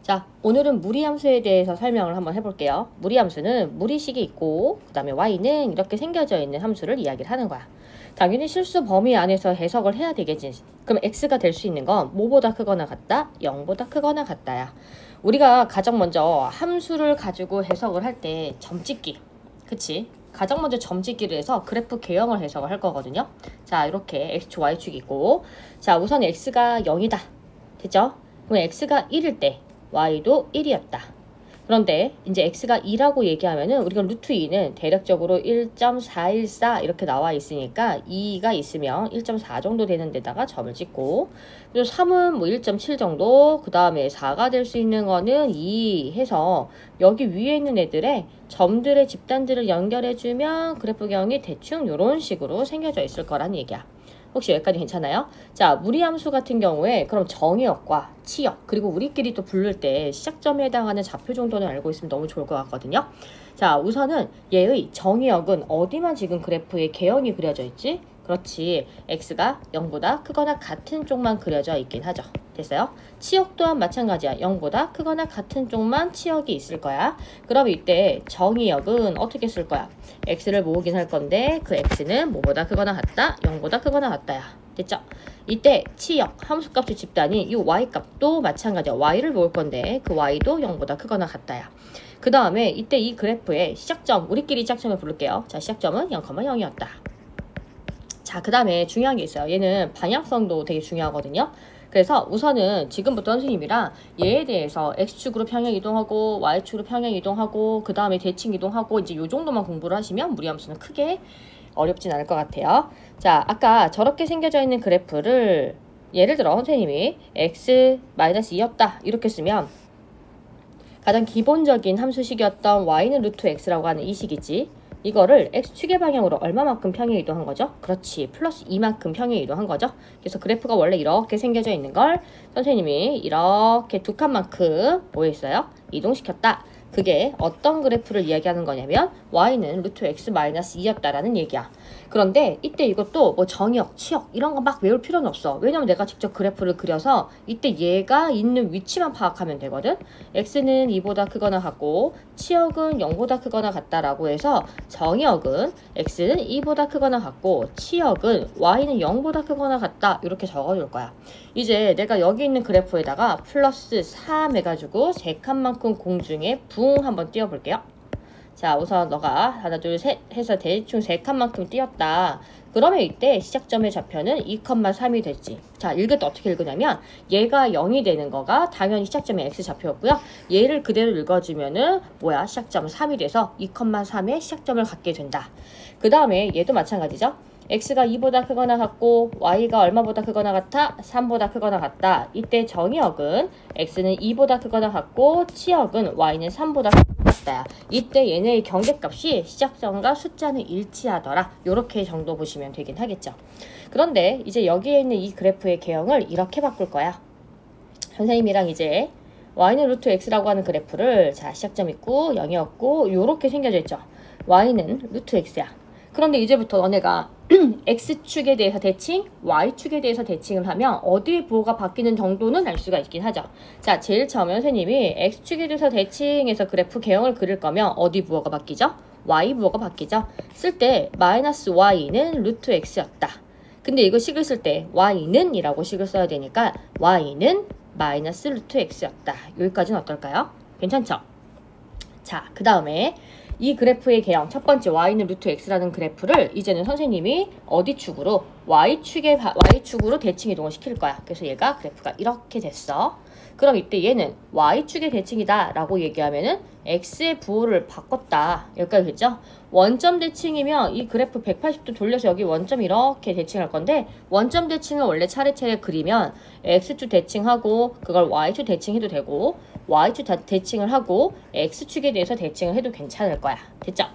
자, 오늘은 무리함수에 대해서 설명을 한번 해볼게요. 무리함수는 무리식이 있고 그 다음에 y는 이렇게 생겨져 있는 함수를 이야기를 하는 거야. 당연히 실수 범위 안에서 해석을 해야 되겠지. 그럼 x가 될 수 있는 건 뭐보다 크거나 같다? 0보다 크거나 같다야. 우리가 가장 먼저 함수를 가지고 해석을 할 때 점찍기, 그치? 가장 먼저 점찍기를 해서 그래프 개형을 해석을 할 거거든요. 자, 이렇게 x축, y축이 있고, 자, 우선 x가 0이다. 됐죠? 그럼 x가 1일 때 y도 1이었다. 그런데 이제 x가 2라고 얘기하면은 우리가 루트 2는 대략적으로 1.414 이렇게 나와 있으니까 2가 있으면 1.4 정도 되는 데다가 점을 찍고, 그리고 3은 뭐 1.7 정도, 그 다음에 4가 될 수 있는 거는 2 해서 여기 위에 있는 애들의 점들의 집단들을 연결해주면 그래프 개형이 대충 이런 식으로 생겨져 있을 거란 얘기야. 혹시 여기까지 괜찮아요? 자, 무리함수 같은 경우에 그럼 정의역과 치역, 그리고 우리끼리 또 부를 때 시작점에 해당하는 좌표 정도는 알고 있으면 너무 좋을 것 같거든요. 자, 우선은 얘의 정의역은 어디만 지금 그래프에 개형이 그려져 있지? 그렇지, x가 0보다 크거나 같은 쪽만 그려져 있긴 하죠. 됐어요? 치역 또한 마찬가지야. 0보다 크거나 같은 쪽만 치역이 있을 거야. 그럼 이때 정의역은 어떻게 쓸 거야? x를 모으긴 할 건데 그 x는 뭐보다 크거나 같다? 0보다 크거나 같다야. 됐죠? 이때 치역, 함수값의 집단이 이 y값도 마찬가지야. y를 모을 건데 그 y도 0보다 크거나 같다야. 그 다음에 이때 이 그래프의 시작점, 우리끼리 시작점을 부를게요. 자, 시작점은 0,0이었다. 자, 그 다음에 중요한 게 있어요. 얘는 방향성도 되게 중요하거든요. 그래서 우선은 지금부터 선생님이랑 얘에 대해서 x축으로 평행 이동하고 y축으로 평행 이동하고 그 다음에 대칭 이동하고 이제 요 정도만 공부를 하시면 무리함수는 크게 어렵진 않을 것 같아요. 자, 아까 저렇게 생겨져 있는 그래프를 예를 들어 선생님이 x-2였다 이렇게 쓰면 가장 기본적인 함수식이었던 y는 루트 x라고 하는 이 식이지. 이거를 x축의 방향으로 얼마만큼 평행 이동한 거죠? 그렇지, 플러스 2만큼 평행 이동한 거죠. 그래서 그래프가 원래 이렇게 생겨져 있는 걸 선생님이 이렇게 두 칸만큼 뭐 했어요? 이동시켰다. 그게 어떤 그래프를 이야기하는 거냐면 y는 루트 x-2였다라는 얘기야. 그런데 이때 이것도 뭐 정의역, 치역 이런 거 막 외울 필요는 없어. 왜냐면 내가 직접 그래프를 그려서 이때 얘가 있는 위치만 파악하면 되거든. x는 2보다 크거나 같고 치역은 0보다 크거나 같다라고 해서 정의역은 x는 2보다 크거나 같고 치역은 y는 0보다 크거나 같다 이렇게 적어줄 거야. 이제 내가 여기 있는 그래프에다가 플러스 3 해가지고 3칸만큼 공중에 붕 한번 띄워볼게요. 자, 우선 너가 하나 둘 셋 해서 대충 3칸만큼 띄웠다. 그러면 이때 시작점의 좌표는 2,3이 됐지. 자, 읽을 때 어떻게 읽으냐면 얘가 0이 되는 거가 당연히 시작점의 x좌표였고요. 얘를 그대로 읽어주면은 뭐야? 시작점 3이 돼서 2,3의 시작점을 갖게 된다. 그 다음에 얘도 마찬가지죠. x가 2보다 크거나 같고 y가 얼마보다 크거나 같아? 3보다 크거나 같다. 이때 정의역은 x는 2보다 크거나 같고 치역은 y는 3보다 크거나 같다. 이때 얘네의 경계값이 시작점과 숫자는 일치하더라. 요렇게 정도 보시면 되긴 하겠죠. 그런데 이제 여기에 있는 이 그래프의 개형을 이렇게 바꿀 거야. 선생님이랑 이제 y는 루트 x라고 하는 그래프를 자, 시작점 있고 0이었고 요렇게 생겨져 있죠. y는 루트 x야. 그런데 이제부터 너네가 x축에 대해서 대칭, y축에 대해서 대칭을 하면 어디에 부호가 바뀌는 정도는 알 수가 있긴 하죠. 자, 제일 처음에 선생님이 x축에 대해서 대칭해서 그래프 개형을 그릴 거면 어디 부호가 바뀌죠? y 부호가 바뀌죠. 쓸 때 마이너스 y는 루트 x였다. 근데 이거 식을 쓸 때 y는 이라고 식을 써야 되니까 y는 마이너스 루트 x였다. 여기까지는 어떨까요? 괜찮죠? 자, 그 다음에 이 그래프의 개형, 첫 번째 y는 루트 x라는 그래프를 이제는 선생님이 어디 축으로? y축으로 대칭 이동을 시킬 거야. 그래서 얘가 그래프가 이렇게 됐어. 그럼 이때 얘는 y축의 대칭이다 라고 얘기하면은 x의 부호를 바꿨다. 여기까지 됐죠? 원점 대칭이면 이 그래프 180도 돌려서 여기 원점 이렇게 대칭할 건데 원점 대칭을 원래 차례차례 그리면 x축 대칭하고 그걸 y축 대칭해도 되고 y축 대칭을 하고 x축에 대해서 대칭을 해도 괜찮을 거야. 됐죠?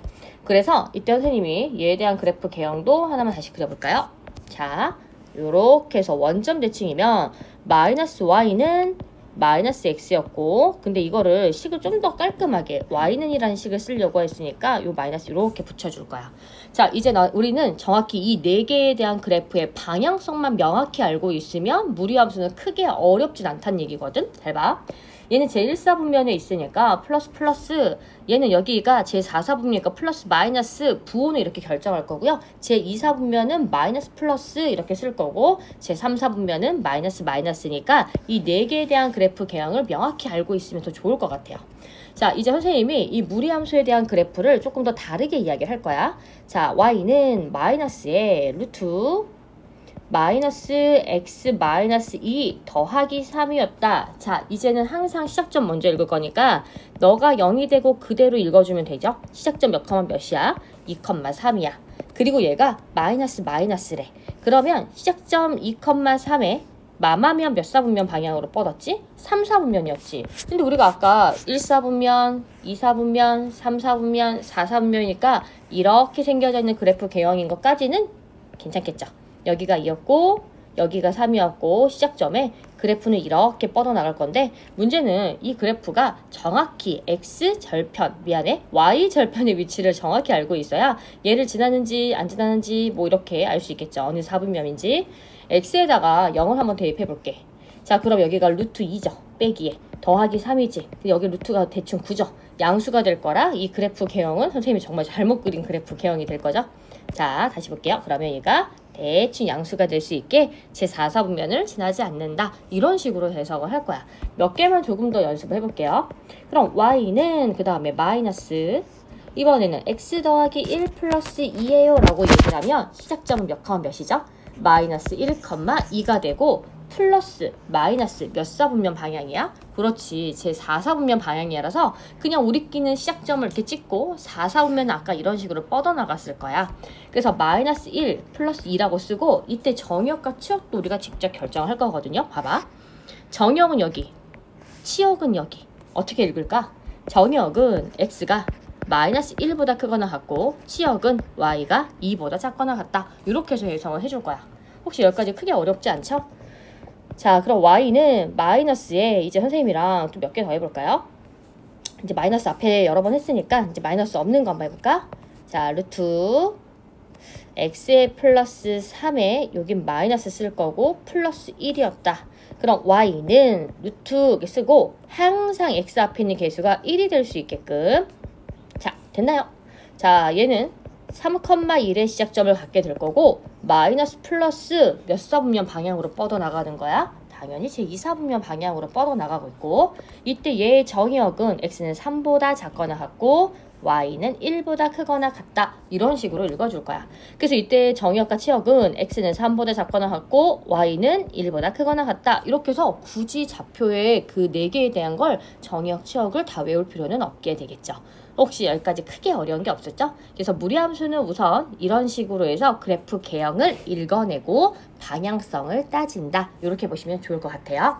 그래서 이때 선생님이 얘에 대한 그래프 개형도 하나만 다시 그려볼까요? 자, 요렇게 해서 원점 대칭이면 마이너스 y는 마이너스 x였고 근데 이거를 식을 좀 더 깔끔하게 y는 이라는 식을 쓰려고 했으니까 요 마이너스 이렇게 붙여줄 거야. 자, 이제 우리는 정확히 이 4개에 대한 그래프의 방향성만 명확히 알고 있으면 무리함수는 크게 어렵진 않다는 얘기거든. 잘 봐. 얘는 제1사분면에 있으니까 플러스 얘는 여기가 제4사분면이니까 플러스 마이너스 부호는 이렇게 결정할 거고요. 제2사분면은 마이너스 플러스 이렇게 쓸 거고 제3사분면은 마이너스니까 이 4개에 대한 그래프 개형을 명확히 알고 있으면 더 좋을 것 같아요. 자, 이제 선생님이 이 무리함수에 대한 그래프를 조금 더 다르게 이야기를 할 거야. 자, y는 마이너스에 루트 마이너스 x 마이너스 2 더하기 3이었다. 자, 이제는 항상 시작점 먼저 읽을 거니까 너가 0이 되고 그대로 읽어주면 되죠. 시작점 몇 컴마 몇이야? 2,3이야. 그리고 얘가 마이너스래. 그러면 시작점 2,3에 마마면 몇 사분면 방향으로 뻗었지? 3사분면이었지. 근데 우리가 아까 1사분면, 2사분면, 3사분면, 4사분면이니까 이렇게 생겨져 있는 그래프 개형인 것까지는 괜찮겠죠. 여기가 2였고 여기가 3이었고 시작점에 그래프는 이렇게 뻗어나갈 건데 문제는 이 그래프가 정확히 Y절편의 위치를 정확히 알고 있어야 얘를 지나는지 안 지나는지 뭐 이렇게 알 수 있겠죠. 어느 사분면인지. X에다가 0을 한번 대입해 볼게. 자, 그럼 여기가 루트 2죠. 빼기에. 더하기 3이지. 여기 루트가 대충 9죠. 양수가 될 거라 이 그래프 개형은 선생님이 정말 잘못 그린 그래프 개형이 될 거죠. 자, 다시 볼게요. 그러면 얘가 대충 양수가 될 수 있게 제4사분면을 지나지 않는다. 이런 식으로 해석을 할 거야. 몇 개만 조금 더 연습을 해볼게요. 그럼 y는 그 다음에 마이너스 이번에는 x 더하기 1 플러스 2예요 라고 얘기를 하면 시작점은 몇 컴마 몇이죠? 마이너스 1,2가 되고 플러스 마이너스 몇 사분면 방향이야? 그렇지, 제 4사분면 방향이라서 그냥 우리끼는 시작점을 이렇게 찍고 4사분면은 아까 이런 식으로 뻗어나갔을 거야. 그래서 마이너스 1 플러스 2라고 쓰고 이때 정역과 치역도 우리가 직접 결정할 거거든요. 봐봐. 정역은 여기, 치역은 여기. 어떻게 읽을까? 정역은 x가 마이너스 1보다 크거나 같고 치역은 y가 2보다 작거나 같다. 이렇게 해서 예상을 해줄 거야. 혹시 여기까지 크게 어렵지 않죠? 자, 그럼 y는 마이너스에 이제 선생님이랑 좀 몇 개 더 해볼까요? 이제 마이너스 앞에 여러 번 했으니까 이제 마이너스 없는 거 한번 해볼까? 자, 루트 x에 플러스 3에 여긴 마이너스 쓸 거고 플러스 1이었다. 그럼 y는 루트 이렇게 쓰고 항상 x 앞에 있는 개수가 1이 될 수 있게끔. 자, 됐나요? 자, 얘는 3,1의 시작점을 갖게 될 거고 마이너스 플러스 몇 사분면 방향으로 뻗어나가는 거야? 당연히 제2사분면 방향으로 뻗어나가고 있고 이때 얘의 정의역은 x는 3보다 작거나 같고 y는 1보다 크거나 같다. 이런 식으로 읽어줄 거야. 그래서 이때 정의역과 치역은 x는 3보다 작거나 같고 y는 1보다 크거나 같다. 이렇게 해서 굳이 좌표의 그 4개에 대한 걸 정의역, 치역을 다 외울 필요는 없게 되겠죠. 혹시 여기까지 크게 어려운 게 없었죠? 그래서 무리함수는 우선 이런 식으로 해서 그래프 개형을 읽어내고 방향성을 따진다. 이렇게 보시면 좋을 것 같아요.